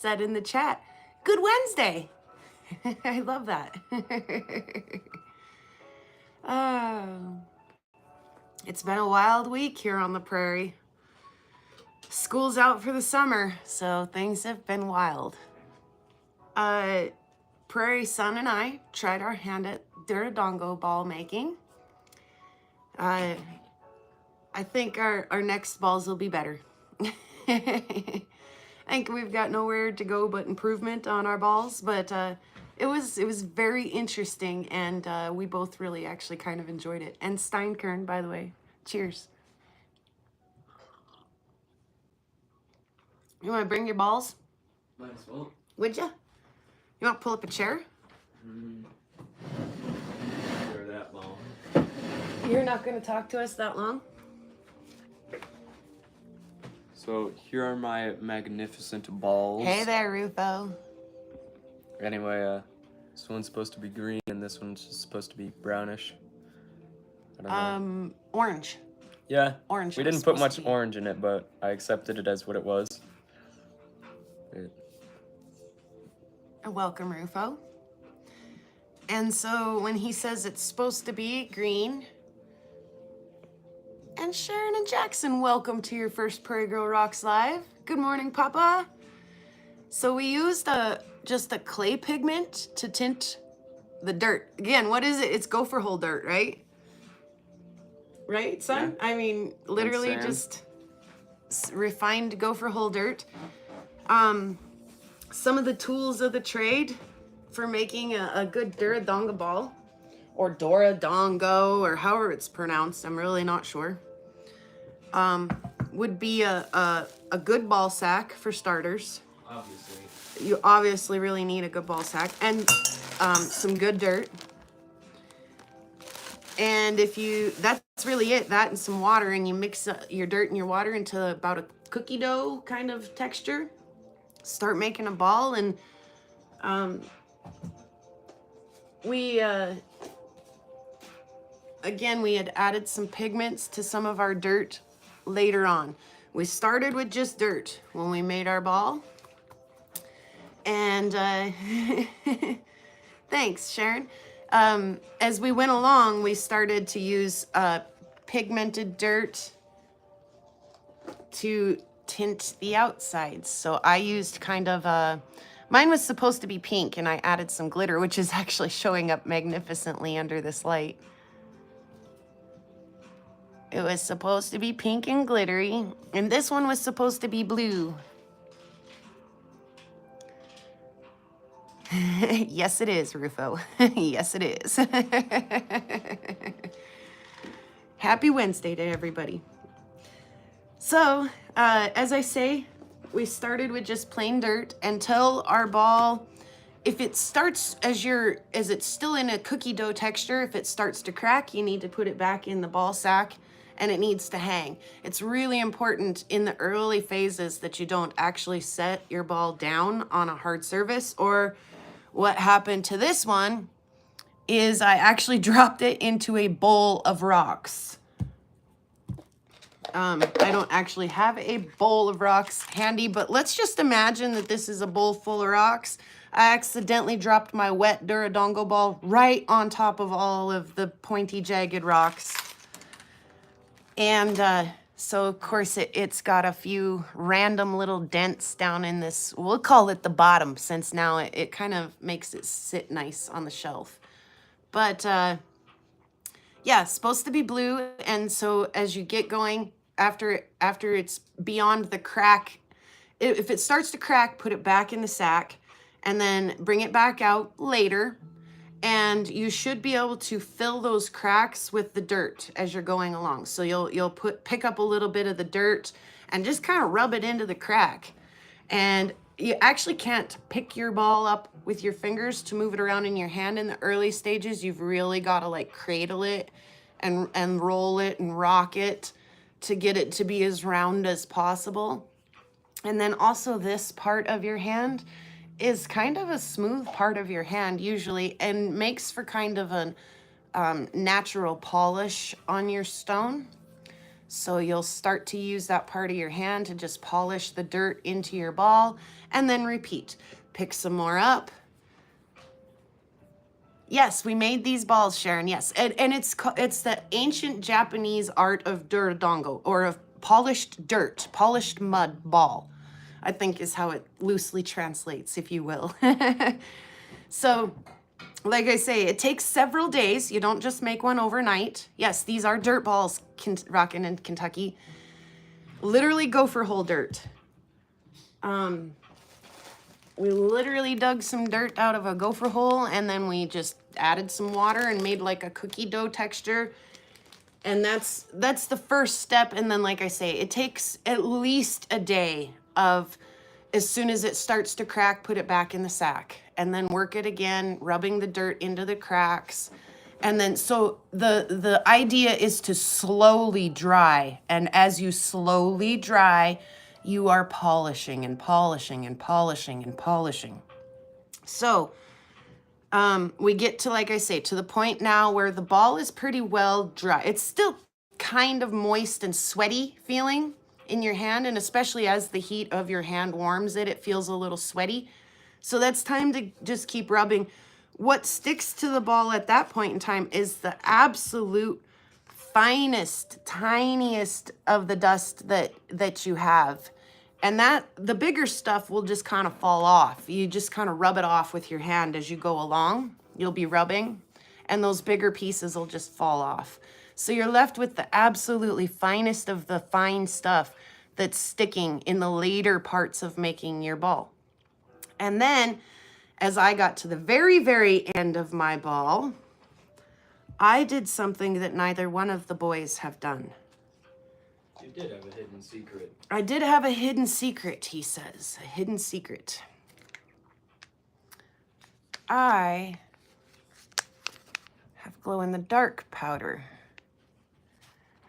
said in the chat, good Wednesday. I love that. Oh, it's been a wild week here on the prairie. School's out for the summer, so things have been wild. Prairie Son and I tried our hand at Dorodango ball making. I think our next balls will be better. I think we've got nowhere to go but improvement on our balls, but it was very interesting, and we both really actually kind of enjoyed it. And Steinkern, by the way, cheers. You want to bring your balls? Might as well. Would you? You want to pull up a chair? Share that ball. You're not going to talk to us that long? So here are my magnificent balls. Hey there, Rufo. Anyway, this one's supposed to be green and this one's supposed to be brownish. I don't know. Orange. Yeah. Orange. We didn't put much orange in it, but I accepted it as what it was. Welcome, Rufo. And so when he says it's supposed to be green, and Sharon and Jackson, welcome to your first Prairie Girl Rocks Live. Good morning, Papa. So we used just a clay pigment to tint the dirt. Again, what is it? It's gopher hole dirt, right? Right, son? Yeah. I mean, literally just refined gopher hole dirt. Some of the tools of the trade for making a good Dorodango ball, or Dorodango, or however it's pronounced, I'm really not sure, would be a good ball sack for starters. Obviously. You obviously really need a good ball sack, and some good dirt. And that's really it, that and some water, and you mix your dirt and your water into about a cookie dough kind of texture. Start making a ball, and again, we had added some pigments to some of our dirt later on. We started with just dirt when we made our ball. And thanks, Sharon. As we went along, we started to use pigmented dirt to tint the outsides. So I used kind of mine was supposed to be pink, and I added some glitter, which is actually showing up magnificently under this light. It was supposed to be pink and glittery, and this one was supposed to be blue. Yes, it is, Rufo. Yes, it is. Happy Wednesday to everybody. So, as I say, we started with just plain dirt until our ball, if it starts as it's still in a cookie dough texture, if it starts to crack, you need to put it back in the ball sack, and it needs to hang. It's really important in the early phases that you don't actually set your ball down on a hard surface, or what happened to this one is I actually dropped it into a bowl of rocks. I don't actually have a bowl of rocks handy, but let's just imagine that this is a bowl full of rocks. I accidentally dropped my wet Dorodango ball right on top of all of the pointy, jagged rocks. And so, of course, it's got a few random little dents down in this. We'll call it the bottom, since now it kind of makes it sit nice on the shelf. But, yeah, it's supposed to be blue, and so as you get going, after it's beyond the crack, if it starts to crack, put it back in the sack, and then bring it back out later, and you should be able to fill those cracks with the dirt as you're going along. So you'll pick up a little bit of the dirt and just kind of rub it into the crack. And you actually can't pick your ball up with your fingers to move it around in your hand in the early stages. You've really got to like cradle it and roll it and rock it to get it to be as round as possible. And then also this part of your hand is kind of a smooth part of your hand usually, and makes for kind of a natural polish on your stone. So you'll start to use that part of your hand to just polish the dirt into your ball and then repeat. Pick some more up. Yes, we made these balls, Sharon. Yes, and it's the ancient Japanese art of Dorodango, or of polished dirt, polished mud ball, I think is how it loosely translates, if you will. So, like I say, it takes several days. You don't just make one overnight. Yes, these are dirt balls, rockin' in Kentucky. Literally gopher hole dirt. We literally dug some dirt out of a gopher hole, and then we just added some water and made like a cookie dough texture. And that's the first step. And then, like I say, it takes at least a day of, as soon as it starts to crack, put it back in the sack and then work it again, rubbing the dirt into the cracks. And then, so the idea is to slowly dry. And as you slowly dry, you are polishing and polishing and polishing and polishing. So we get to, like I say, to the point now where the ball is pretty well dry. It's still kind of moist and sweaty feeling in your hand, and especially as the heat of your hand warms it, it feels a little sweaty. So that's time to just keep rubbing. What sticks to the ball at that point in time is the absolute finest, tiniest of the dust that you have. And that the bigger stuff will just kind of fall off. You just kind of rub it off with your hand as you go along. You'll be rubbing, and those bigger pieces will just fall off. So you're left with the absolutely finest of the fine stuff that's sticking in the later parts of making your ball. And then, as I got to the very, very end of my ball, I did something that neither one of the boys have done. You did have a hidden secret. I did have a hidden secret, he says. A hidden secret. I have glow-in-the-dark powder.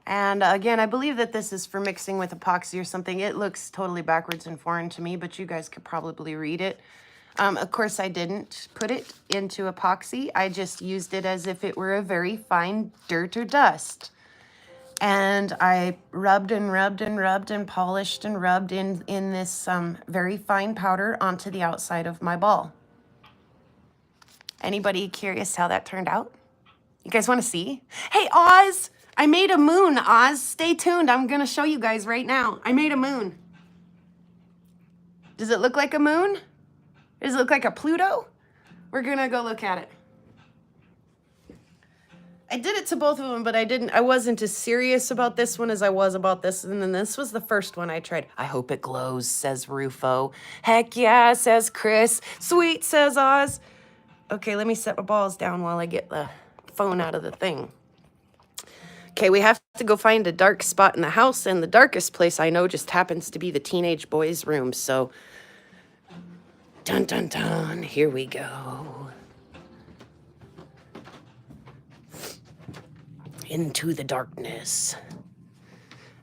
And again, I believe that this is for mixing with epoxy or something. It looks totally backwards and foreign to me, but you guys could probably read it. Of course, I didn't put it into epoxy. I just used it as if it were a very fine dirt or dust. And I rubbed and rubbed and rubbed and polished and rubbed in this very fine powder onto the outside of my ball. Anybody curious how that turned out? You guys want to see? Hey, Oz! I made a moon, Oz. Stay tuned. I'm going to show you guys right now. I made a moon. Does it look like a moon? Does it look like a Pluto? We're going to go look at it. I did it to both of them, but I wasn't as serious about this one as I was about this. And then this was the first one I tried. I hope it glows, says Rufo. Heck yeah, says Chris. Sweet, says Oz. Okay, let me set my balls down while I get the phone out of the thing. Okay, we have to go find a dark spot in the house, and the darkest place I know just happens to be the teenage boys' room. So, dun dun dun, here we go. Into the darkness.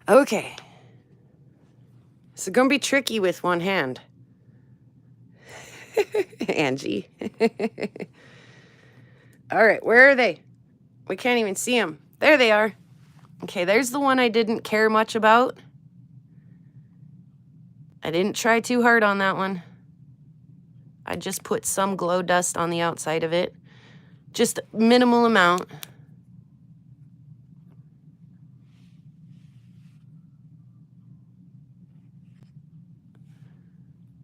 Okay. It's gonna be tricky with one hand. Angie. All right, where are they? We can't even see them. There they are. Okay, there's the one I didn't care much about. I didn't try too hard on that one. I just put some glow dust on the outside of it. Just minimal amount.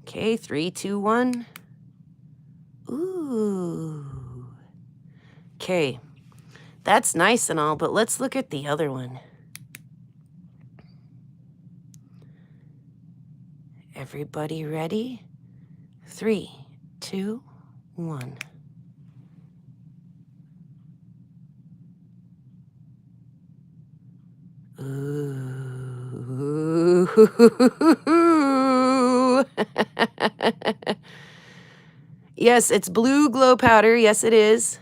Okay, 3, 2, 1. Ooh. Okay. That's nice and all, but let's look at the other one. Everybody ready? 3, 2, 1. Ooh. Yes, it's blue glow powder. Yes, it is.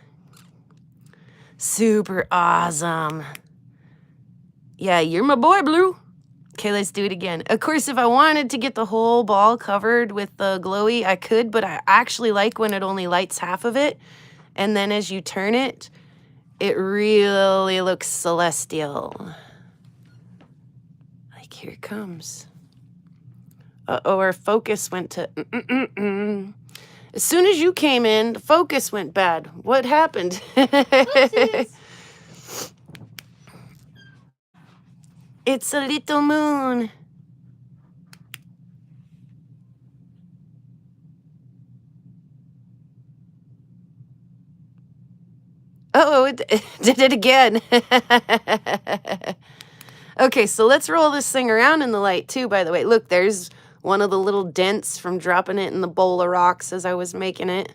Super awesome. Yeah, you're my boy, Blue. Okay, let's do it again. Of course, if I wanted to get the whole ball covered with the glowy, I could, but I actually like when it only lights half of it. And then as you turn it, it really looks celestial. Here it comes. Uh-oh, our focus went to... As soon as you came in, the focus went bad. What happened? It's a little moon. Uh-oh, it did it again. Okay, so let's roll this thing around in the light too, by the way. Look, there's one of the little dents from dropping it in the bowl of rocks as I was making it.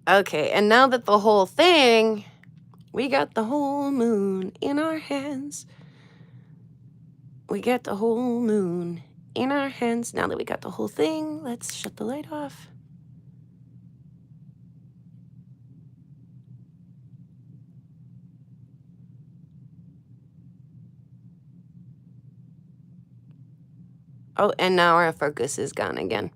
Okay, and now that the whole thing, we got the whole moon in our hands. We got the whole moon in our hands. Now that we got the whole thing, let's shut the light off. Oh, and now our focus is gone again.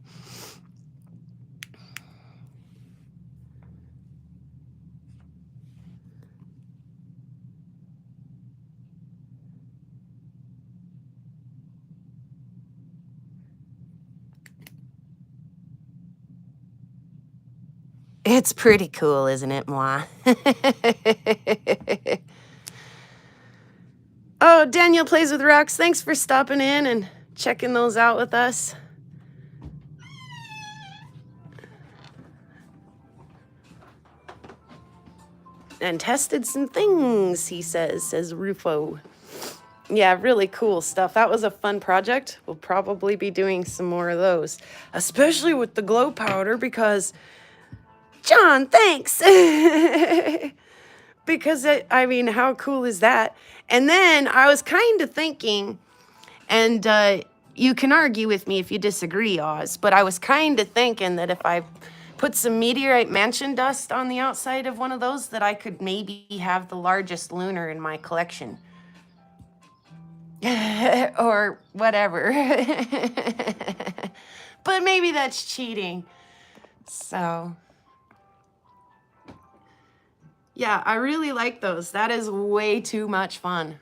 It's pretty cool, isn't it, moi? Oh, Daniel Plays with Rocks. Thanks for stopping in and checking those out with us. And tested some things, he says Rufo. Yeah, really cool stuff. That was a fun project. We'll probably be doing some more of those, especially with the glow powder because, John, thanks. Because, I mean, how cool is that? And then I was kind of thinking, and you can argue with me if you disagree, Oz, but I was kind of thinking that if I put some meteorite mansion dust on the outside of one of those, that I could maybe have the largest lunar in my collection. Or whatever. But maybe that's cheating. So, yeah, I really like those. That is way too much fun.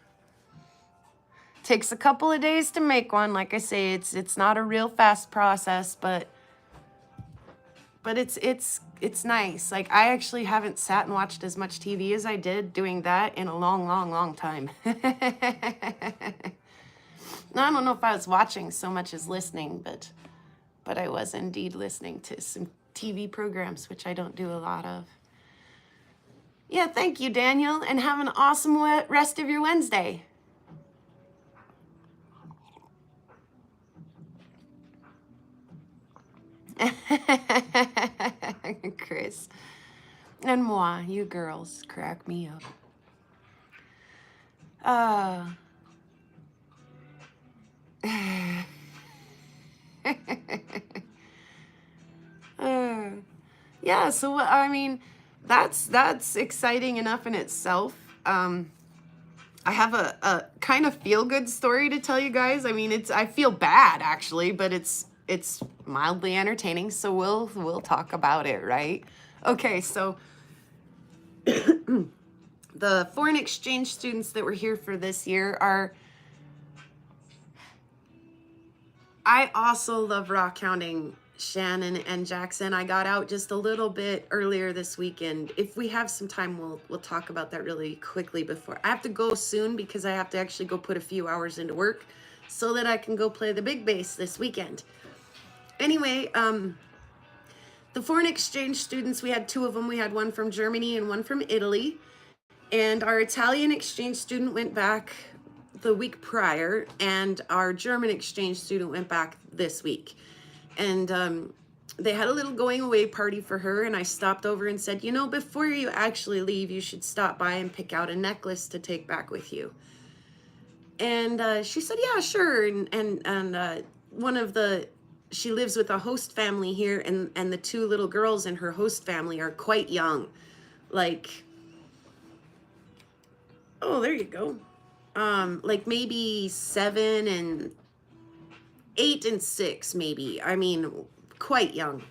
Takes a couple of days to make one. Like I say, it's not a real fast process, but it's nice. Like, I actually haven't sat and watched as much TV as I did doing that in a long time. Now, I don't know if I was watching so much as listening, but I was indeed listening to some TV programs, which I don't do a lot of. Yeah, thank you, Daniel, and have an awesome rest of your Wednesday. Chris and moi, you girls crack me up. Yeah, so I mean, that's exciting enough in itself. I have a kind of feel-good story to tell you guys. I mean, I feel bad actually, but it's mildly entertaining, so we'll talk about it, right? Okay, so the foreign exchange students that were here for this year are... I also love rock hounding Shannon and Jackson. I got out just a little bit earlier this weekend. If we have some time, we'll talk about that really quickly before. I have to go soon because I have to actually go put a few hours into work so that I can go play the big bass this weekend. Anyway, the foreign exchange students, we had two of them. We had one from Germany and one from Italy. And our Italian exchange student went back the week prior, and our German exchange student went back this week. And they had a little going away party for her, and I stopped over and said, you know, before you actually leave, you should stop by and pick out a necklace to take back with you. And she said, yeah, sure. And one of she lives with a host family here, and the two little girls in her host family are quite young. Like, oh, there you go. Like maybe 7 and 8 and 6, maybe. I mean, quite young.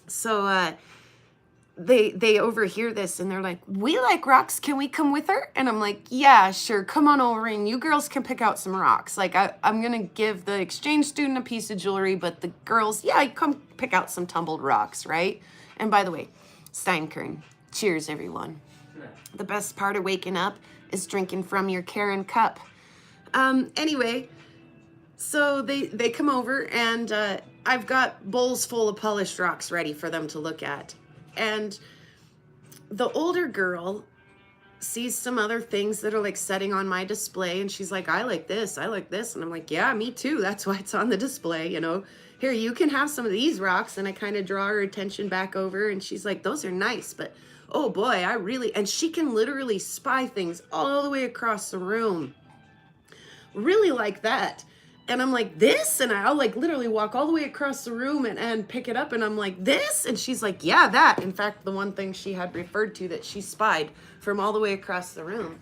So they overhear this and they're like, we like rocks, can we come with her? And I'm like, yeah, sure, come on over and you girls can pick out some rocks. Like I'm gonna give the exchange student a piece of jewelry, but the girls, yeah, come pick out some tumbled rocks, right? And by the way, Steinkern, cheers everyone. The best part of waking up is drinking from your Karen cup. Anyway, so they come over and I've got bowls full of polished rocks ready for them to look at. And the older girl sees some other things that are like setting on my display and she's like, I like this, I like this. And I'm like, yeah, me too. That's why it's on the display, you know. Here, you can have some of these rocks. And I kind of draw her attention back over and she's like, those are nice, but oh boy, I really, and she can literally spy things all the way across the room. Really like that. And I'm like, this? And I'll like literally walk all the way across the room and pick it up. And I'm like, this? And she's like, yeah, that. In fact, the one thing she had referred to that she spied from all the way across the room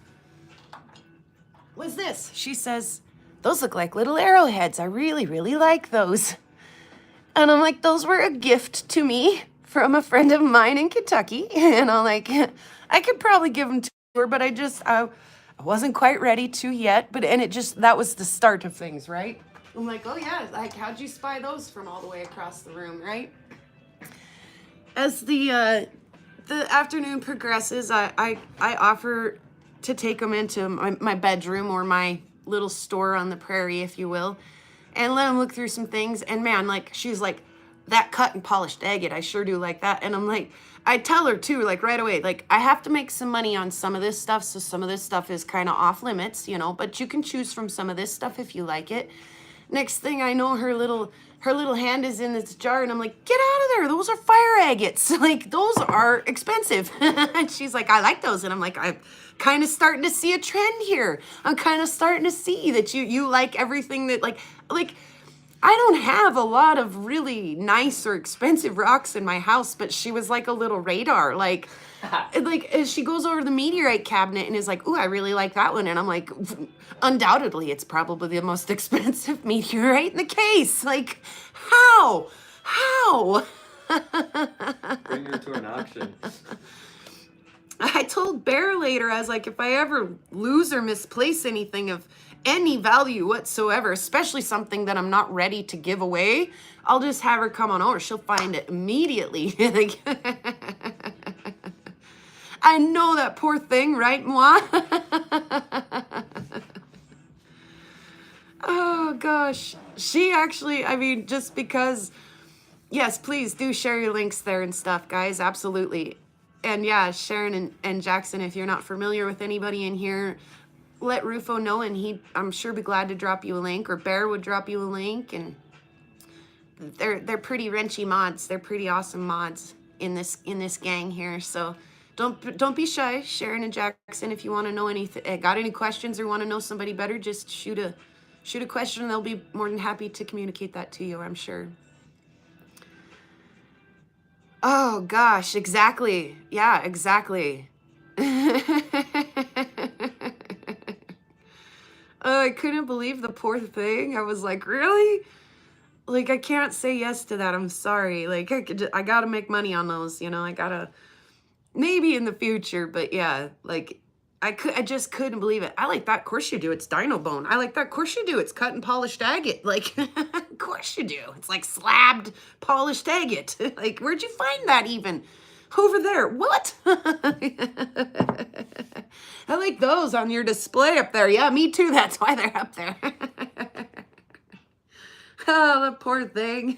was this. She says, those look like little arrowheads. I really, really like those. And I'm like, those were a gift to me from a friend of mine in Kentucky. And I'm like, I could probably give them to her, but I wasn't quite ready to yet, that was the start of things, right? I'm like, oh yeah, like how'd you spy those from all the way across the room, right? As the afternoon progresses, I offer to take them into my bedroom or my little store on the prairie, if you will, and let them look through some things. And man, like she's like, that cut and polished agate, I sure do like that. And I'm like, I tell her too, like right away, like I have to make some money on some of this stuff. So some of this stuff is kind of off limits, you know, but you can choose from some of this stuff if you like it. Next thing I know, her little hand is in this jar and I'm like, get out of there. Those are fire agates. Like those are expensive. And she's like, I like those. And I'm like, I'm kind of starting to see a trend here. I'm kind of starting to see that you like everything that like, I don't have a lot of really nice or expensive rocks in my house, but she was like a little radar. Like as she goes over to the meteorite cabinet and is like, ooh, I really like that one. And I'm like, undoubtedly, it's probably the most expensive meteorite in the case. Like, how? Bring her to an auction. I told Bear later, I was like, if I ever lose or misplace anything of any value whatsoever, especially something that I'm not ready to give away, I'll just have her come on over. She'll find it immediately. Like, I know, that poor thing, right, moi? Oh, gosh. She actually, I mean, just because, yes, please do share your links there and stuff, guys. Absolutely. And yeah, Sharon and Jackson, if you're not familiar with anybody in here, let Rufo know, and I'm sure be glad to drop you a link, or Bear would drop you a link. And they're pretty wrenchy mods. They're pretty awesome mods in this gang here. So don't be shy, Sharon and Jackson. If you want to know anything, got any questions, or want to know somebody better, just shoot a question, and they'll be more than happy to communicate that to you, I'm sure. Oh gosh, exactly. Yeah, exactly. Oh, I couldn't believe the poor thing. I was like, really? Like, I can't say yes to that. I'm sorry. Like, I gotta make money on those, you know. I gotta, maybe in the future, but yeah, like, I just couldn't believe it. I like that. Of course you do. It's dino bone. I like that. Of course you do. It's cut and polished agate. Like, of course you do. It's like slabbed polished agate. Like, where'd you find that even? Over there. What? I like those on your display up there. Yeah, me too. That's why they're up there. Oh, the poor thing.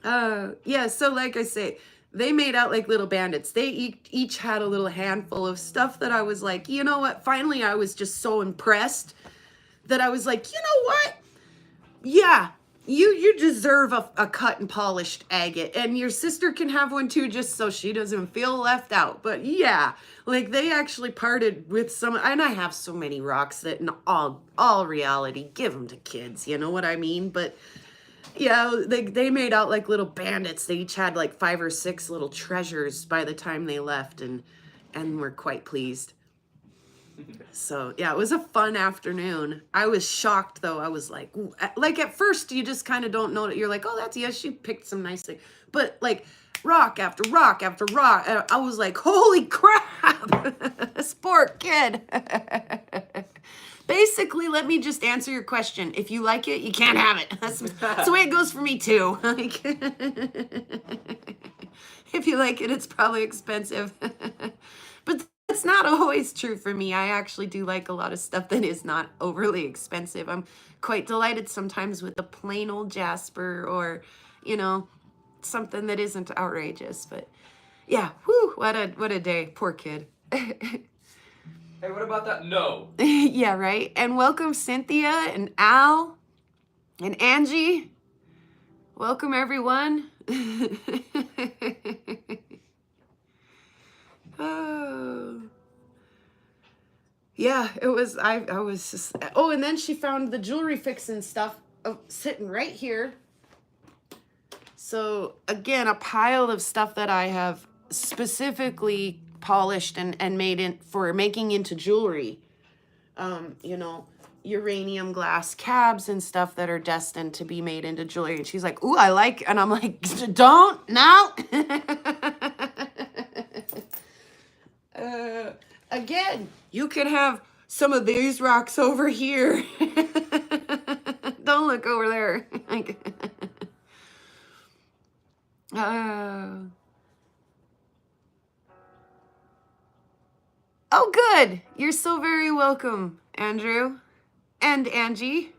Yeah, so like I say, they made out like little bandits. They each had a little handful of stuff that I was like, you know what? Finally, I was just so impressed that I was like, you know what? Yeah, you deserve a cut and polished agate, and your sister can have one too, just so she doesn't feel left out. But yeah, like they actually parted with some, and I have so many rocks that in all reality, give them to kids, you know what I mean? But yeah, they made out like little bandits. They each had like 5 or 6 little treasures by the time they left, and were quite pleased. So yeah, it was a fun afternoon. I was shocked though. I was like at first you just kind of don't know that. You're like, oh, that's, yes, she picked some nice things. But like rock after rock after rock. And I was like, holy crap, this poor kid. Basically, let me just answer your question. If you like it, you can't have it. That's the way it goes for me too. If you like it, it's probably expensive. But that's not always true for me. I actually do like a lot of stuff that is not overly expensive. I'm quite delighted sometimes with a plain old Jasper or, you know, something that isn't outrageous. But yeah, whew, what a day. Poor kid. Hey, what about that? No. Yeah, right. And welcome Cynthia and Al and Angie. Welcome everyone. Oh. Yeah, it was I was just, oh, and then she found the jewelry fixing stuff sitting right here. So again, a pile of stuff that I have specifically polished and made in for making into jewelry. You know, uranium glass cabs and stuff that are destined to be made into jewelry. And she's like, ooh, I like, and I'm like, don't, no. Again, you can have some of these rocks over here. Don't look over there. Oh, good. You're so very welcome, Andrew and Angie.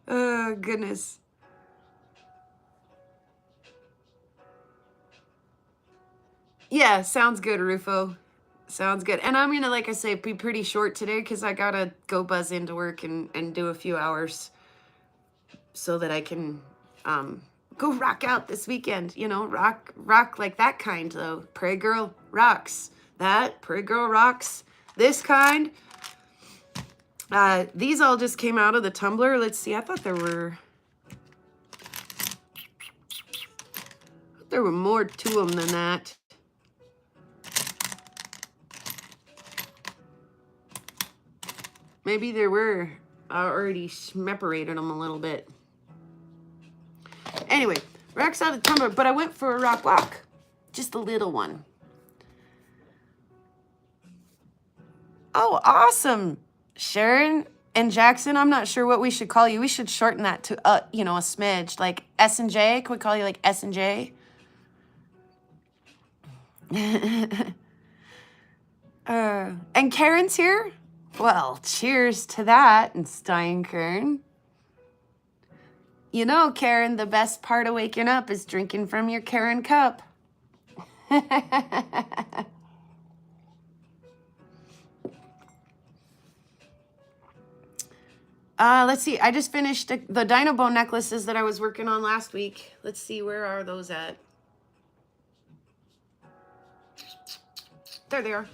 Oh, goodness. Yeah, sounds good, Rufo. Sounds good. And I'm going to, like I say, be pretty short today because I got to go buzz into work and do a few hours so that I can go rock out this weekend. You know, rock like that kind, though. Prairie Girl Rocks. That, Prairie Girl Rocks. This kind. These all just came out of the tumbler. Let's see. I thought there were more to them than that. Maybe there were. I already separated them a little bit. Anyway, rocks out of the tumbler, but I went for a rock walk. Just a little one. Oh, awesome. Sharon and Jackson, I'm not sure what we should call you. We should shorten that to, you know, a smidge. Like S and J. Can we call you like S and J? And Karen's here? Well, cheers to that, and Steinkern. You know, Karen, the best part of waking up is drinking from your Karen cup. Let's see. I just finished the Dino Bone necklaces that I was working on last week. Let's see, where are those at? There they are.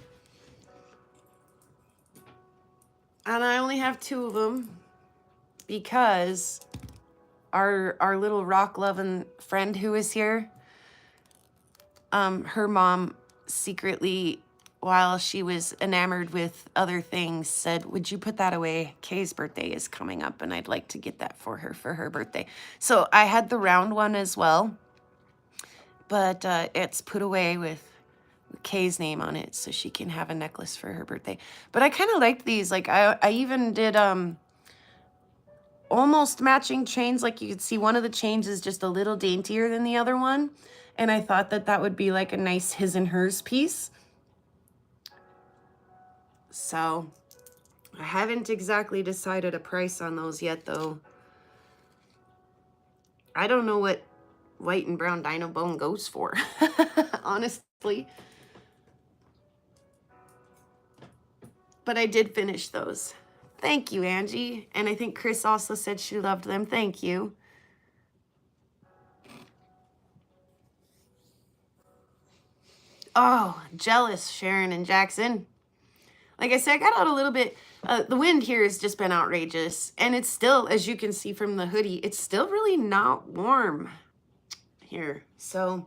And I only have 2 of them because our little rock loving friend who is here, her mom secretly, while she was enamored with other things, said, would you put that away? Kay's birthday is coming up and I'd like to get that for her birthday. So I had the round one as well, but it's put away with Kay's name on it so she can have a necklace for her birthday. But I kind of liked these. Like I even did almost matching chains. Like you could see one of the chains is just a little daintier than the other one. And I thought that that would be like a nice his and hers piece. So I haven't exactly decided a price on those yet, though. I don't know what white and brown Dino Bone goes for, honestly. But I did finish those. Thank you, Angie. And I think Chris also said she loved them. Thank you. Oh, jealous, Sharon and Jackson. Like I said, I got out a little bit. The wind here has just been outrageous. And it's still, as you can see from the hoodie, it's still really not warm here. So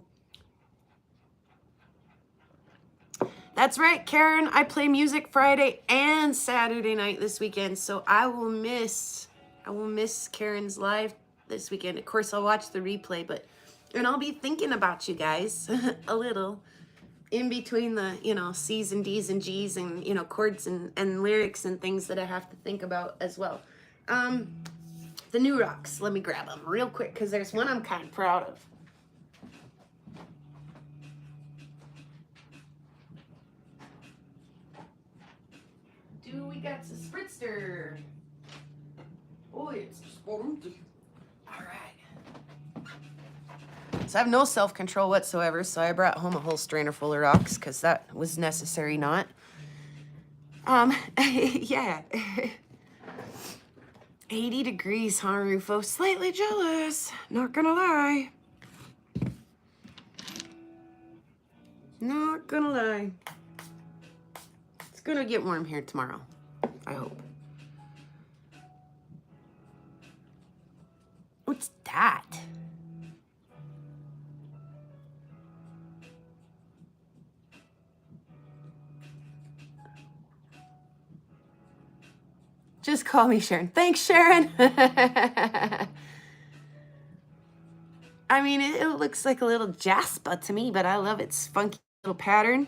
that's right, Karen. I play music Friday and Saturday night this weekend. So I will miss Karen's live this weekend. Of course, I'll watch the replay, and I'll be thinking about you guys a little in between the, C's and D's and G's and, chords and lyrics and things that I have to think about as well. The new rocks, let me grab them real quick because there's one I'm kind of proud of. We got the spritzer. Oh, it's sporty. All right. So I have no self-control whatsoever, so I brought home a whole strainer full of rocks because that was necessary not. Yeah. 80 degrees, huh, Rufo? Slightly jealous. Not gonna lie. Not gonna lie. It's gonna get warm here tomorrow, I hope. What's that? Just call me Sharon. Thanks, Sharon. I mean, it looks like a little jasper to me, but I love its funky little pattern.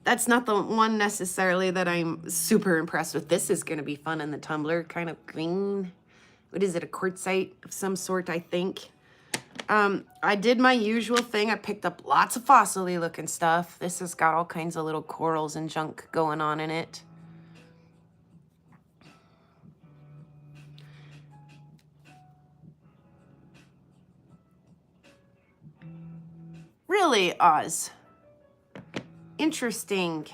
That's not the one necessarily that I'm super impressed with. This is going to be fun in the tumbler. Kind of green. What is it? A quartzite of some sort, I think. I did my usual thing. I picked up lots of fossil-y looking stuff. This has got all kinds of little corals and junk going on in it. Really, Oz? Interesting.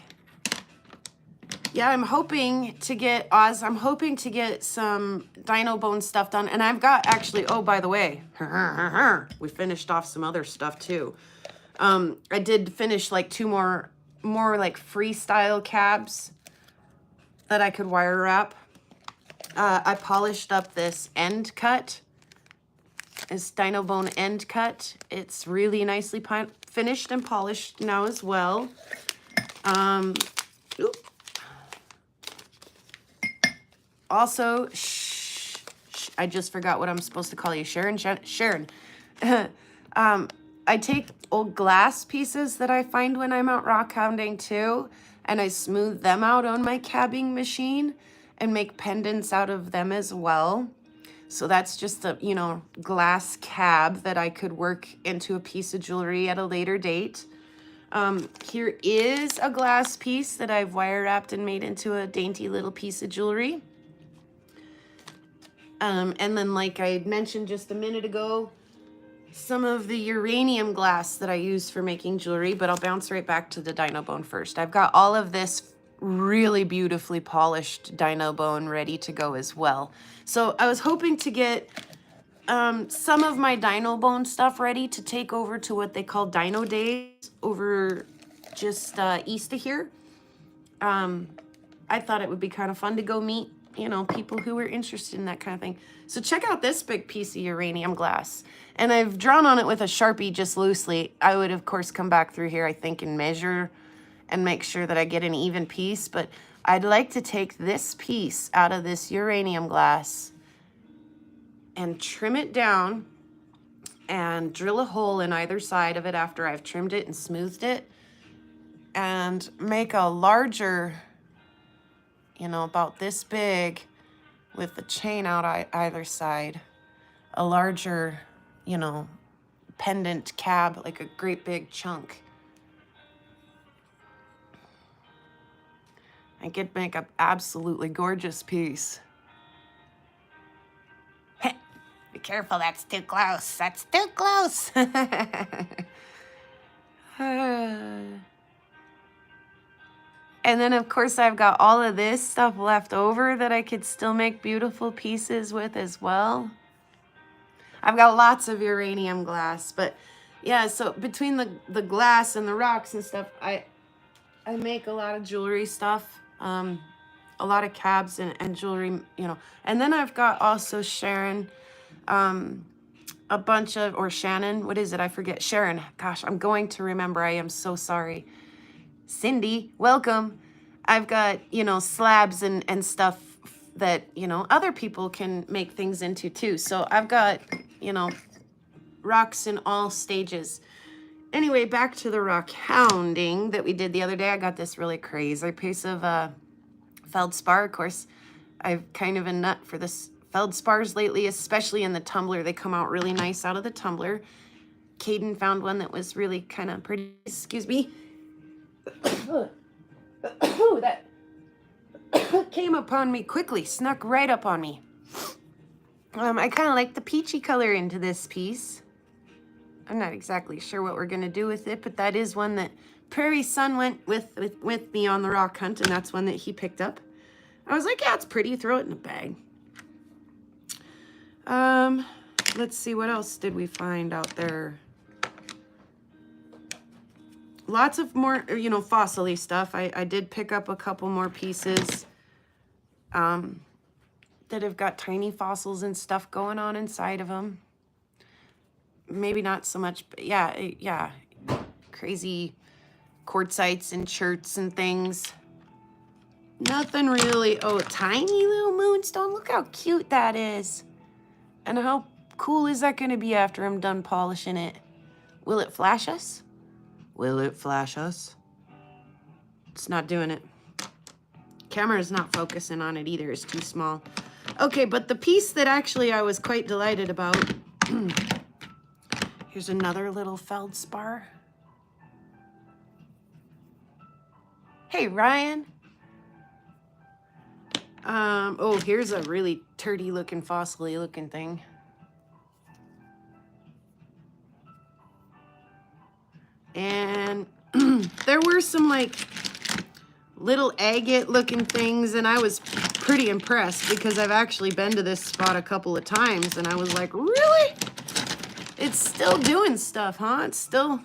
Yeah, I'm hoping to get, Oz, I'm hoping to get some dino bone stuff done. And I've got actually, oh, by the way, we finished off some other stuff too. I did finish like two more like freestyle cabs that I could wire wrap. I polished up this end cut. This dino bone end cut. It's really nicely finished and polished now as well. Also, I just forgot what I'm supposed to call you, Sharon. Sharon. I take old glass pieces that I find when I'm out rock hounding too, and I smooth them out on my cabbing machine and make pendants out of them as well. So that's just a, glass cab that I could work into a piece of jewelry at a later date. Here is a glass piece that I've wire wrapped and made into a dainty little piece of jewelry. And then, like I mentioned just a minute ago, some of the uranium glass that I use for making jewelry, but I'll bounce right back to the dino bone first. I've got all of this really beautifully polished dino bone ready to go as well. So I was hoping to get some of my dino bone stuff ready to take over to what they call Dino Days over just east of here. I thought it would be kind of fun to go meet, people who were interested in that kind of thing. So check out this big piece of uranium glass. And I've drawn on it with a Sharpie just loosely. I would, of course, come back through here, I think, and measure and make sure that I get an even piece. But I'd like to take this piece out of this uranium glass and trim it down and drill a hole in either side of it after I've trimmed it and smoothed it, and make a larger, about this big with the chain out either side, a larger, pendant cab, like a great big chunk. I could make an absolutely gorgeous piece. Be careful, that's too close. That's too close. And then, of course, I've got all of this stuff left over that I could still make beautiful pieces with as well. I've got lots of uranium glass, but yeah, so between the glass and the rocks and stuff, I make a lot of jewelry stuff, a lot of cabs and jewelry, And then I've got also Sharon, a bunch of, or Shannon, what is it? I forget. Sharon, gosh, I'm going to remember. I am so sorry. Cindy, welcome. I've got, slabs and stuff that, you know, other people can make things into too. So I've got, you know, rocks in all stages. Anyway, back to the rock hounding that we did the other day. I got this really crazy piece of feldspar. Of course, I've kind of a nut for this feldspars lately, especially in the tumbler. They come out really nice out of the tumbler. Caden found one that was really kind of pretty. Excuse me. That came upon me quickly, snuck right up on me. I kind of like the peachy color into this piece. I'm not exactly sure what we're going to do with it, but that is one that Prairie Son went with me on the rock hunt, and that's one that he picked up. I was like, yeah, it's pretty. Throw it in a bag. Let's see, what else did we find out there? Lots of more, you know, fossil-y stuff. I did pick up a couple more pieces that have got tiny fossils and stuff going on inside of them. Maybe not so much, but yeah, crazy quartzites and shirts and things. Nothing really. Oh, tiny little moonstone. Look how cute that is. And how cool is that going to be after I'm done polishing it? Will it flash us? Will it flash us? It's not doing it. Camera's not focusing on it either. It's too small. Okay, but the piece that actually I was quite delighted about. Here's another little feldspar. Hey, Ryan. Oh, here's a really turdy looking, fossil-y looking thing. And there were some like little agate looking things, and I was pretty impressed because I've actually been to this spot a couple of times, and I was like, really? It's still doing stuff, huh? It's still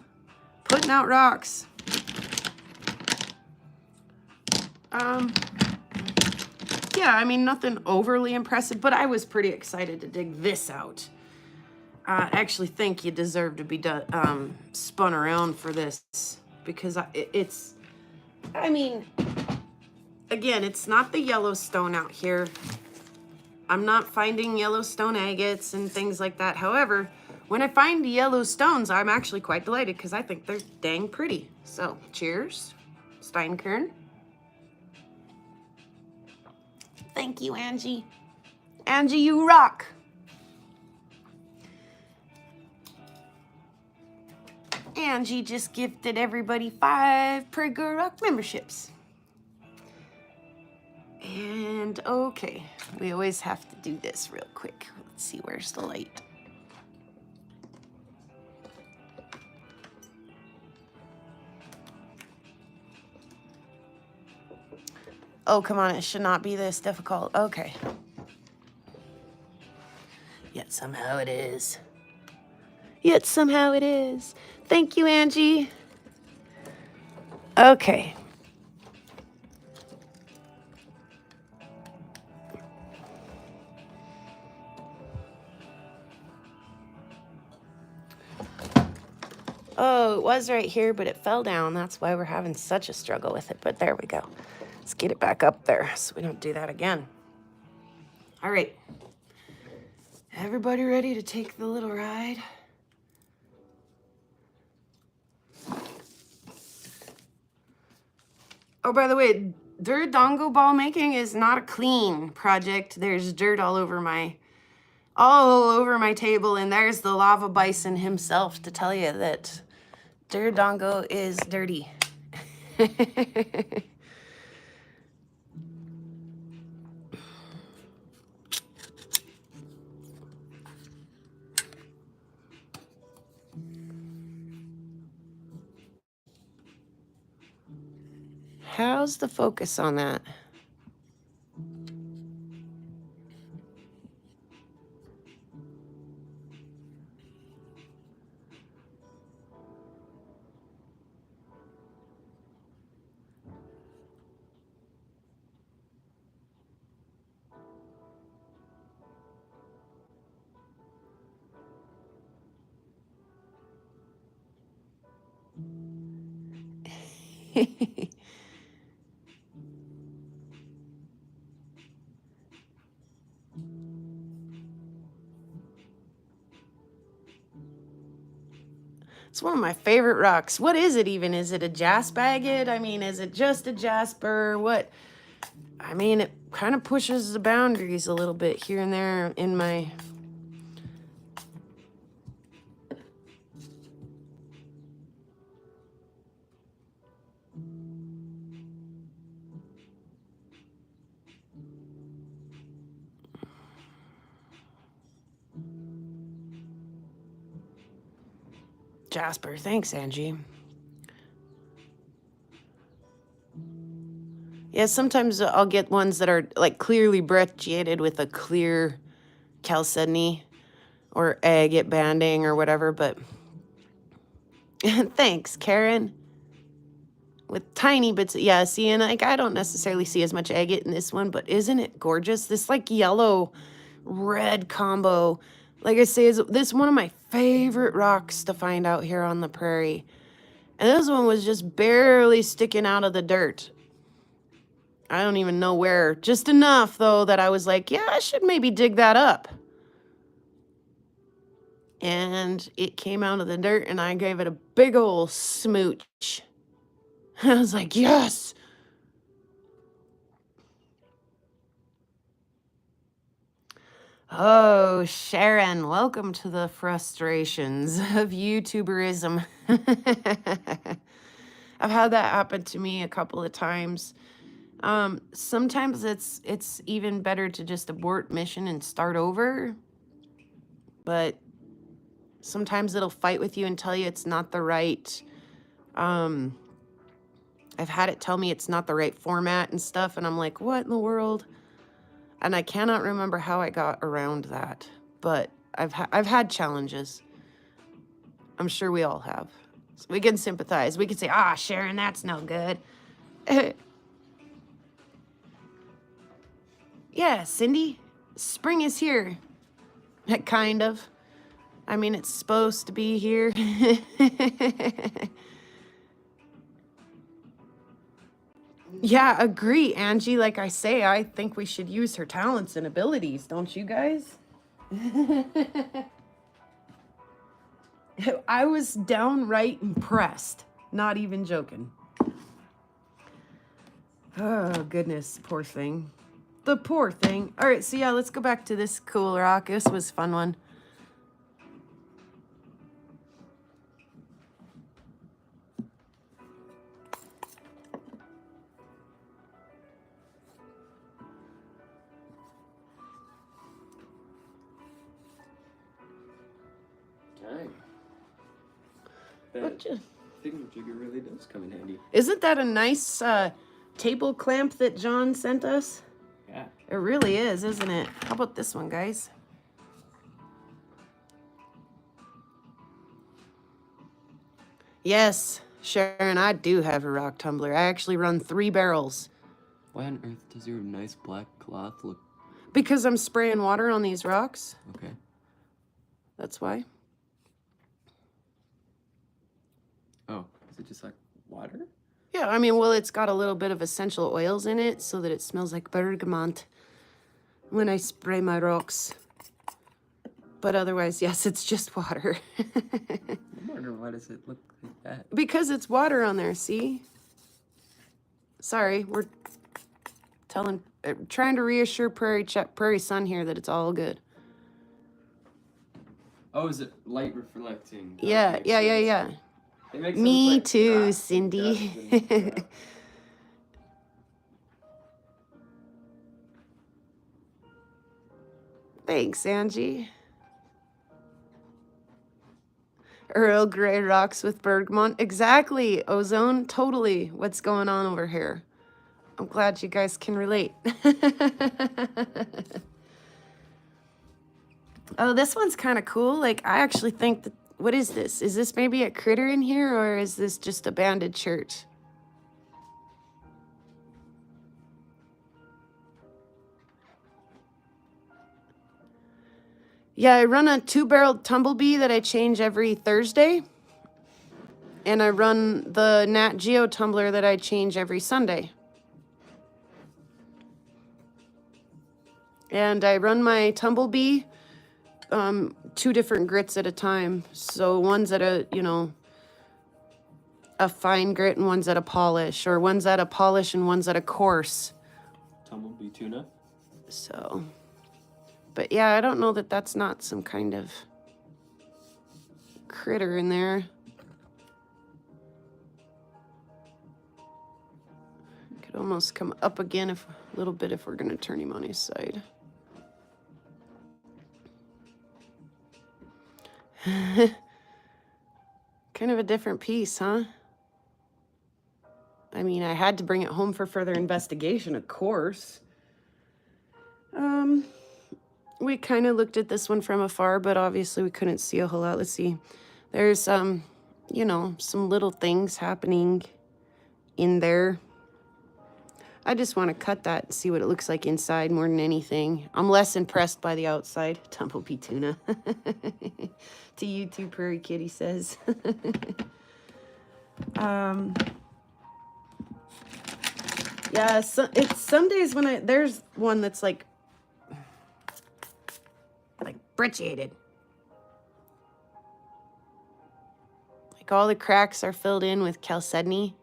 putting out rocks. Yeah, I mean, nothing overly impressive, but I was pretty excited to dig this out. I actually think you deserve to be spun around for this because I mean, again, it's not the Yellowstone out here. I'm not finding Yellowstone agates and things like that. However, when I find Yellowstones, I'm actually quite delighted because I think they're dang pretty. So, cheers, Steinkern. Thank you, Angie. Angie, you rock. Angie just gifted everybody 5 PrairieGirlRocks memberships. And okay, we always have to do this real quick. Let's see, where's the light? Oh, come on, it should not be this difficult. Okay. Yet somehow it is. Yet somehow it is. Thank you, Angie. Okay. Oh, it was right here, but it fell down. That's why we're having such a struggle with it. But there we go. Let's get it back up there so we don't do that again. All right. Everybody ready to take the little ride? Oh, by the way, Dorodango ball making is not a clean project. There's dirt all over my table, and there's the lava bison himself to tell you that Dorodango is dirty. How's the focus on that? It's one of my favorite rocks. What is it even? Is it a jasper agate? I mean, is it just a jasper? What? I mean, it kind of pushes the boundaries a little bit here and there in my... Jasper. Thanks, Angie. Yeah, sometimes I'll get ones that are like clearly brecciated with a clear chalcedony or agate banding or whatever, but thanks, Karen. With tiny bits, yeah, see, and like I don't necessarily see as much agate in this one, but isn't it gorgeous? This like yellow red combo, like I say, is this one of my favorite rocks to find out here on the prairie. And this one was just barely sticking out of the dirt. I don't even know where. Just enough, though, that I was like, yeah, I should maybe dig that up. And it came out of the dirt, and I gave it a big ol' smooch. I was like, yes! Oh, Sharon, welcome to the frustrations of YouTuberism. I've had that happen to me a couple of times. Sometimes it's even better to just abort mission and start over. But sometimes it'll fight with you and tell you it's not the right, I've had it tell me it's not the right format and stuff, and I'm like, what in the world? And I cannot remember how I got around that, but I've had challenges. I'm sure we all have. So we can sympathize. We can say, ah, Sharon, that's no good. Yeah, Cindy, spring is here. Kind of. I mean, it's supposed to be here. Yeah, agree, Angie. Like I say, I think we should use her talents and abilities, don't you guys? I was downright impressed. Not even joking. Oh, goodness. Poor thing. The poor thing. All right, so yeah, let's go back to this cool rock. This was a fun one. Dang. What That you- thingamajigger really does come in handy. Isn't that a nice table clamp that John sent us? Yeah. It really is, isn't it? How about this one, guys? Yes, Sharon, I do have a rock tumbler. I actually run 3 barrels. Why on earth does your nice black cloth look... Because I'm spraying water on these rocks. Okay. That's why. Oh, is it just like water? Yeah, I mean, well, it's got a little bit of essential oils in it so that it smells like bergamot when I spray my rocks. But otherwise, yes, it's just water. I'm wondering why does it look like that? Because it's water on there, see? Sorry, we're trying to reassure Prairie Son here that it's all good. Oh, is it light reflecting? That Yeah, makes yeah, yeah, sense. yeah. It makes Me sense, like, too, grass, Cindy. dust, and, Thanks, Angie. Earl Grey rocks with bergamot. Exactly, Ozone. Totally what's going on over here. I'm glad you guys can relate. Oh, this one's kind of cool. Like, I actually think that, what is this? Is this maybe a critter in here, or is this just a banded church? Yeah, I run a 2-barreled tumblebee that I change every Thursday. And I run the Nat Geo tumbler that I change every Sunday. And I run my tumblebee 2 different grits at a time. So one's at a, a fine grit and one's at a polish, or one's at a polish and one's at a coarse. Tumblebee tuna. So, but yeah, I don't know that that's not some kind of critter in there. Could almost come up again a little bit if we're gonna turn him on his side. Kind of a different piece, huh? I mean, I had to bring it home for further investigation, of course. We kind of looked at this one from afar, but obviously we couldn't see a whole lot. Let's see. There's, you know, some little things happening in there. I just want to cut that and see what it looks like inside more than anything. I'm less impressed by the outside. Tumblebee tuna. To you too, Prairie Kitty says. Yeah, so it's some days when there's one that's like britchated. Like all the cracks are filled in with chalcedony.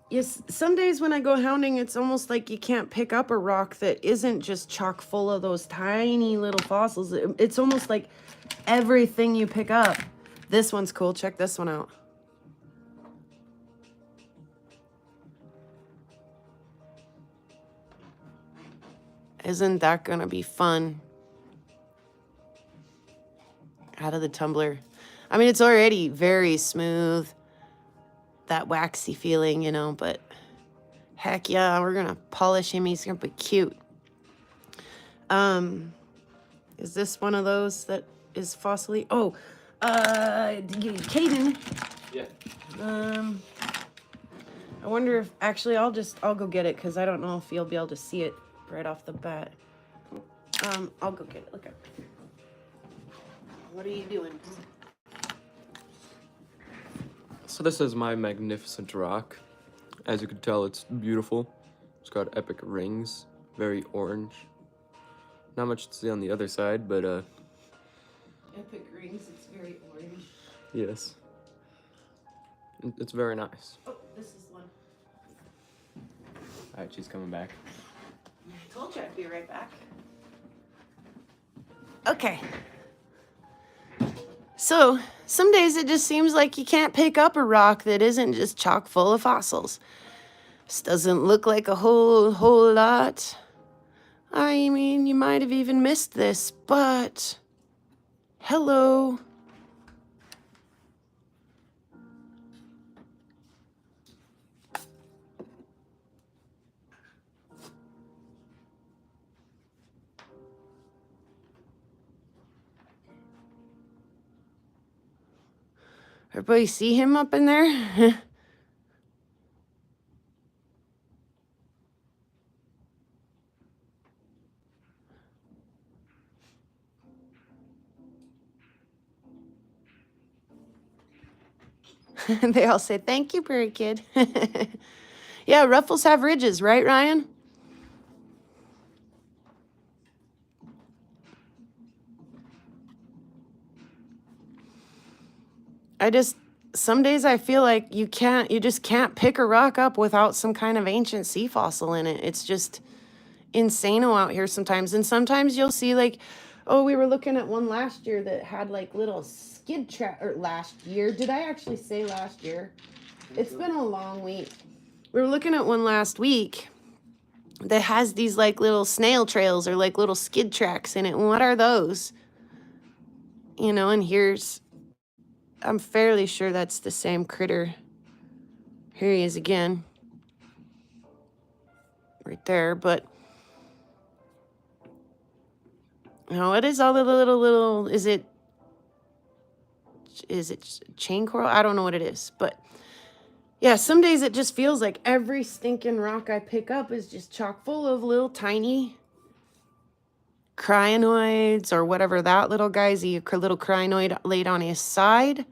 Yes, some days when I go hounding, it's almost like you can't pick up a rock that isn't just chock full of those tiny little fossils. It's almost like everything you pick up. This one's cool. Check this one out. Isn't that gonna be fun? Out of the tumbler. I mean, it's already very smooth. That waxy feeling, you know, but heck yeah, we're gonna polish him. He's gonna be cute. Is this one of those that is fossily? Oh, Caden. Yeah. I wonder if actually I'll go get it because I don't know if you'll be able to see it right off the bat. I'll go get it. Look up. What are you doing? So this is my magnificent rock. As you can tell, it's beautiful. It's got epic rings, very orange. Not much to see on the other side, but Epic rings, it's very orange. yes. It's very nice. Oh, this is one. Alright, she's coming back. I told you I'd be right back. Okay. So, some days it just seems like you can't pick up a rock that isn't just chock full of fossils. This doesn't look like a whole lot. I mean, you might have even missed this, but... Hello. Everybody see him up in there? They all say, thank you, Prairie Kid. Yeah, ruffles have ridges, right, Ryan? Some days I feel like you just can't pick a rock up without some kind of ancient sea fossil in it. It's just insano out here sometimes. And sometimes you'll see like, oh, we were looking at one last year that had like little skid track, or last year. Did I actually say last year? It's been a long week. We were looking at one last week that has these like little snail trails or like little skid tracks in it. And what are those? You know, and I'm fairly sure that's the same critter. Here he is again. Right there, but no, it is all the little, is it chain coral? I don't know what it is, but yeah, some days it just feels like every stinking rock I pick up is just chock full of little tiny crinoids or whatever that little guy's, a little crinoid laid on his side.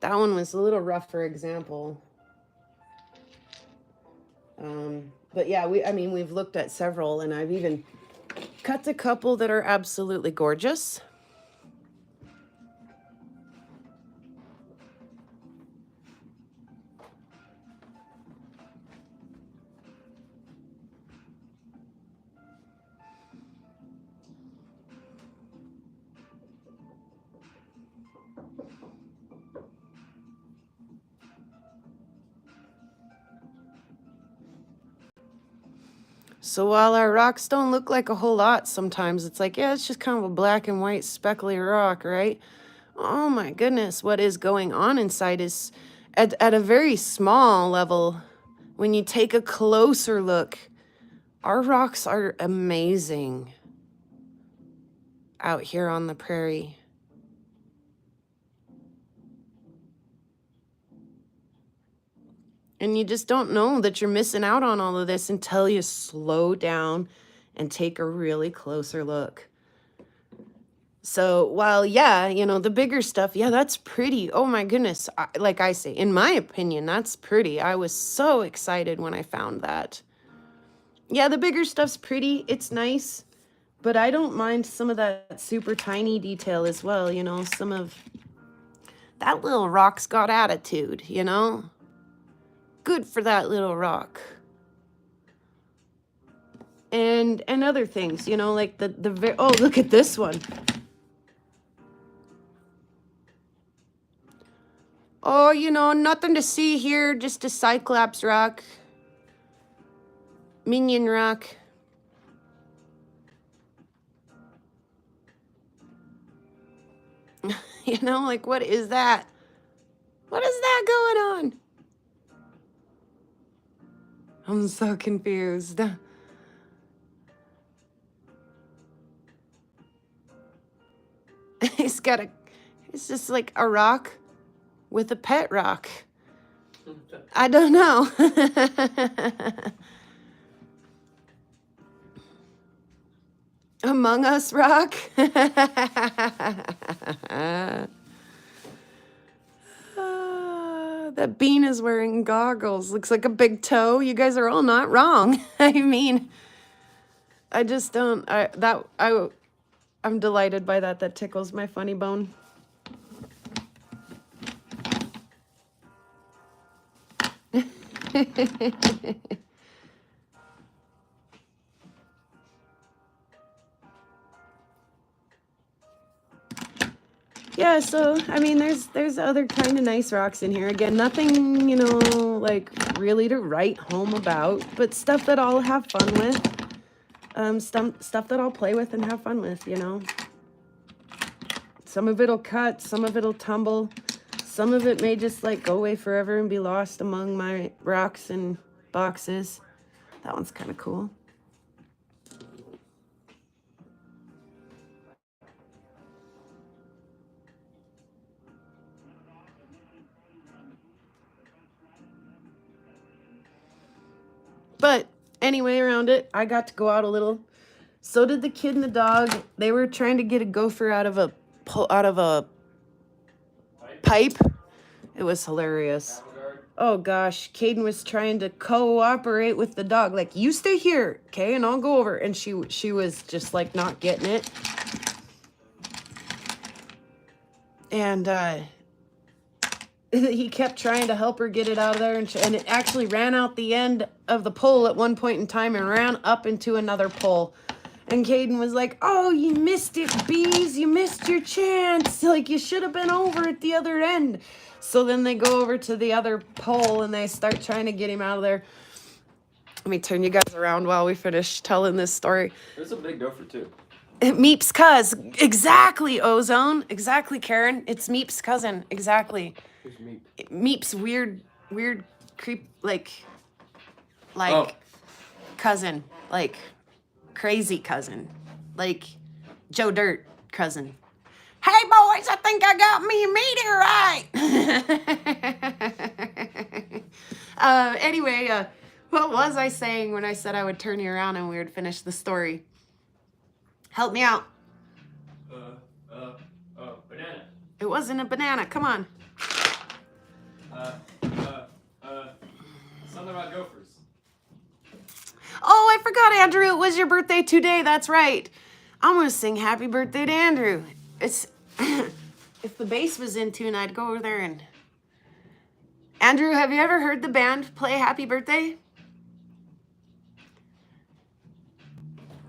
That one was a little rough for example. But yeah, we've looked at several, and I've even cut a couple that are absolutely gorgeous. So while our rocks don't look like a whole lot sometimes, it's like, yeah, it's just kind of a black and white speckly rock, right? Oh my goodness, what is going on inside is at a very small level. When you take a closer look, our rocks are amazing out here on the prairie. And you just don't know that you're missing out on all of this until you slow down and take a really closer look. So while, yeah, you know, the bigger stuff, yeah, that's pretty. Oh my goodness. Like I say, in my opinion, that's pretty. I was so excited when I found that. Yeah, the bigger stuff's pretty. It's nice. But I don't mind some of that super tiny detail as well, you know. Some of that little rock's got attitude, you know. Good for that little rock. And other things, you know, like oh, look at this one. Oh, you know, nothing to see here, just a Cyclops rock. Minion rock. You know, like, what is that? What is that going on? I'm so confused. It's just like a rock with a pet rock. I don't know. Among Us rock. That bean is wearing goggles. Looks like a big toe. You guys are all not wrong. I mean, I just don't. I'm delighted by that. That tickles my funny bone. Yeah, so I mean, there's other kind of nice rocks in here. Again, nothing, you know, like really to write home about, but stuff that I'll have fun with. Stuff that I'll play with and have fun with, you know. Some of it'll cut, some of it'll tumble, some of it may just like go away forever and be lost among my rocks and boxes. That one's kind of cool. But anyway, around it, I got to go out a little. So did the kid and the dog. They were trying to get a gopher out of a pipe. It was hilarious. Oh gosh, Caden was trying to cooperate with the dog. Like, you stay here, okay, and I'll go over. And she was just like not getting it. And he kept trying to help her get it out of there, and it actually ran out the end of the pole at one point in time and ran up into another pole. And Caden was like, oh, you missed it, bees. You missed your chance. Like, you should have been over at the other end. So then they go over to the other pole and they start trying to get him out of there. Let me turn you guys around while we finish telling this story. There's a big gopher too. Meep's cousin. Exactly, Ozone. Exactly, Karen. It's Meep's cousin. Exactly. Who's Meep? Meep's weird creep, like cousin, like crazy cousin, like Joe Dirt cousin. Hey boys, I think I got me a meteorite. Anyway, what was I saying when I said I would turn you around and we would finish the story? Help me out. Banana. It wasn't a banana. Come on. Something about gophers. Oh, I forgot, Andrew. It was your birthday today. That's right. I'm gonna sing happy birthday to Andrew. It's if the bass was in tune, I'd go over there and. Andrew, have you ever heard the band play Happy Birthday?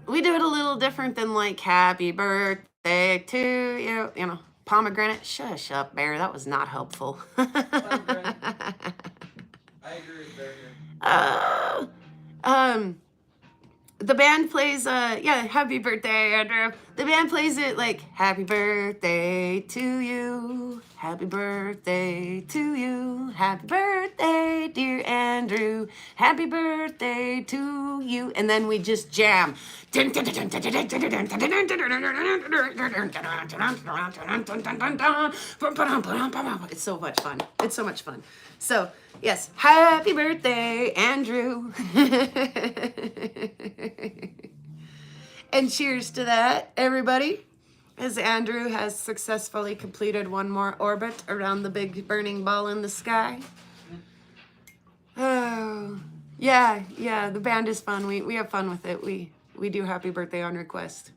We do it a little different than like Happy Birthday to you, you know, pomegranate. Shush up, Bear. That was not helpful. Pomegranate. I agree with Bear here. The band plays yeah, happy birthday, Andrew. The band plays it like happy birthday to you, happy birthday to you, happy birthday, dear Andrew, happy birthday to you, and then we just jam. It's so much fun. It's so much fun. So, yes, happy birthday, Andrew. And cheers to that, everybody, as Andrew has successfully completed one more orbit around the big burning ball in the sky. Oh, yeah, the band is fun. We have fun with it. We do happy birthday on request.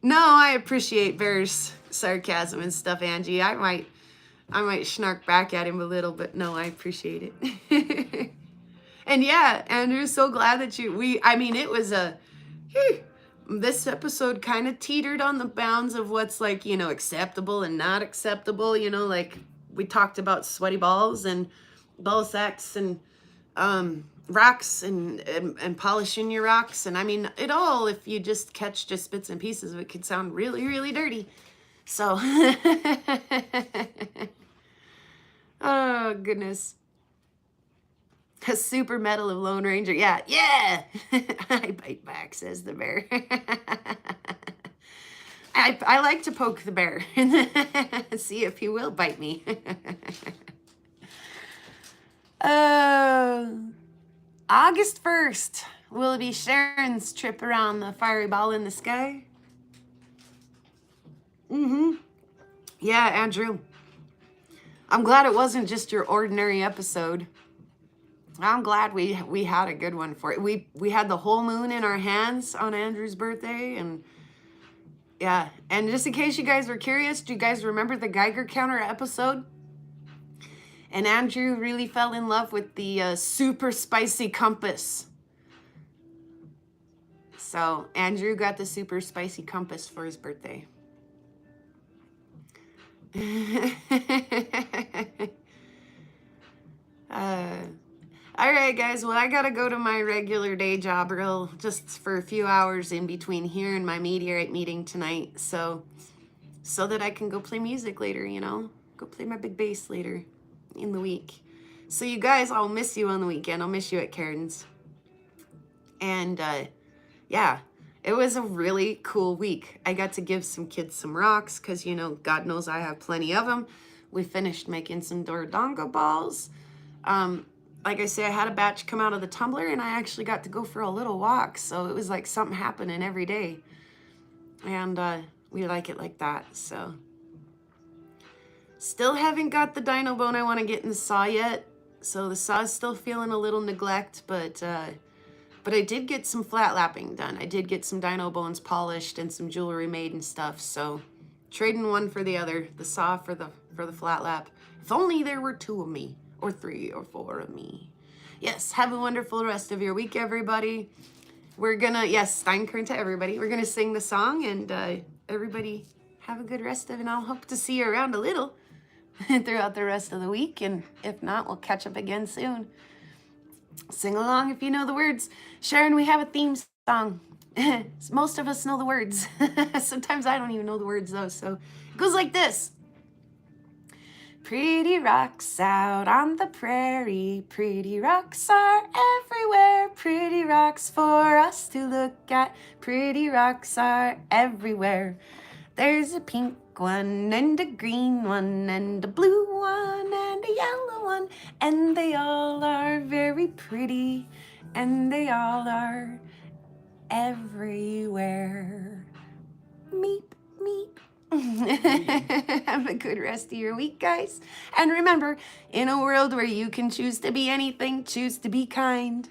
No, I appreciate Bear's sarcasm and stuff, Angie. I might snark back at him a little, but no, I appreciate it. And yeah, Andrew, so glad that it was this episode kind of teetered on the bounds of what's like, you know, acceptable and not acceptable, you know, like we talked about sweaty balls and ball sacks and rocks and polishing your rocks. And I mean, it all, if you just catch just bits and pieces of it, could sound really, really dirty. So, oh, goodness. A super medal of Lone Ranger. Yeah. I bite back, says the bear. I like to poke the bear and see if he will bite me. August 1st will be Sharon's trip around the fiery ball in the sky. Yeah, Andrew. I'm glad it wasn't just your ordinary episode. I'm glad we had a good one for it. We had the whole moon in our hands on Andrew's birthday, and yeah. And just in case you guys were curious, do you guys remember the Geiger counter episode? And Andrew really fell in love with the super spicy compass. So Andrew got the super spicy compass for his birthday. All right, guys. Well, I gotta go to my regular day job just for a few hours in between here and my meteorite meeting tonight. So that I can go play music later, you know, go play my big bass later in the week. So you guys, I'll miss you on the weekend. I'll miss you at Karen's. And yeah, it was a really cool week. I got to give some kids some rocks because, you know, God knows I have plenty of them. We finished making some Dorodango balls. Like I say, I had a batch come out of the tumbler and I actually got to go for a little walk. So it was like something happening every day. And we like it like that. So still haven't got the dino bone I want to get in the saw yet. So the saw is still feeling a little neglect, but I did get some flat lapping done. I did get some dino bones polished and some jewelry made and stuff. So trading one for the other, the saw for the flat lap. If only there were 2 of me, or 3 or 4 of me. Yes, have a wonderful rest of your week, everybody. We're gonna, yes, Steinkern to everybody. We're gonna sing the song, and everybody have a good rest of it. And I'll hope to see you around a little throughout the rest of the week. And if not, we'll catch up again soon. Sing along if you know the words. Sharon, we have a theme song. Most of us know the words. Sometimes I don't even know the words, though. So it goes like this. Pretty rocks out on the prairie, pretty rocks are everywhere, pretty rocks for us to look at, pretty rocks are everywhere. There's a pink one and a green one and a blue one and a yellow one, and they all are very pretty, and they all are everywhere. Meep, meep. Have a good rest of your week, guys. And remember, in a world where you can choose to be anything, choose to be kind.